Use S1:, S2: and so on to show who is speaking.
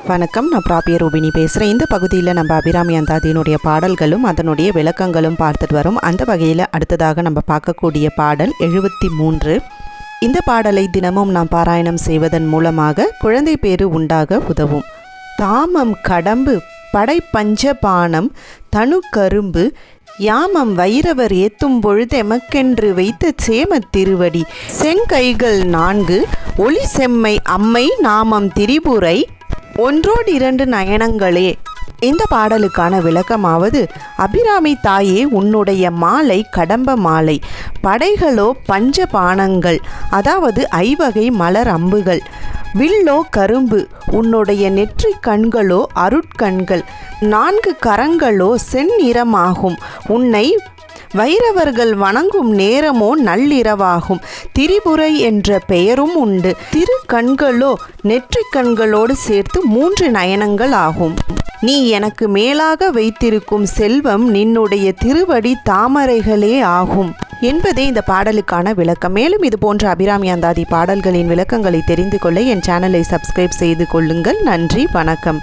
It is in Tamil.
S1: வணக்கம், நான் பிராபிய ரூபினி பேசுகிறேன். இந்த பகுதியில் நம்ம அபிராமி அந்தாதியினுடைய பாடல்களும் அதனுடைய விளக்கங்களும் பார்த்துட்டு வரோம். அந்த வகையில் அடுத்ததாக நம்ம பார்க்கக்கூடிய பாடல் 73. இந்த பாடலை தினமும் நாம் பாராயணம் செய்வதன் மூலமாக குழந்தை பேறு உண்டாக உதவும். தாமம் கடம்பு படை பஞ்சபானம் தனு கரும்பு யாமம் வைரவர் ஏத்தும் பொழுது எமக்கென்று வைத்த சேம திருவடி செங்கைகள் 4 ஒளி செம்மை அம்மை நாமம் திரிபுரை ஒன்றோடு 2 நயனங்களே. இந்த பாடலுக்கான விளக்கமாவது, அபிராமி தாயே, உன்னுடைய மாலை கடம்ப மாலை, படைகளோ பஞ்சபானங்கள், அதாவது 5 வகை மலர் அம்புகள், வில்லோ கரும்பு, உன்னுடைய நெற்றி கண்களோ அருட்கண்கள், 4 கரங்களோ செந்நிறமாகும், உன்னை வைரவர்கள் வணங்கும் நேரமோ நள்ளிரவாகும், திரிபுரை என்ற பெயரும் உண்டு, திரு கண்களோ நெற்றி கண்களோடு சேர்த்து 3 நயனங்கள் ஆகும். நீ எனக்கு மேலாக வைத்திருக்கும் செல்வம் நின்னுடைய திருவடி தாமரைகளே ஆகும் என்பதே இந்த பாடலுக்கான விளக்கம். மேலும் இது போன்ற அபிராமி அந்தாதி பாடல்களின் விளக்கங்களை தெரிந்து கொள்ள என் சேனலை சப்ஸ்கிரைப் செய்து கொள்ளுங்கள். நன்றி, வணக்கம்.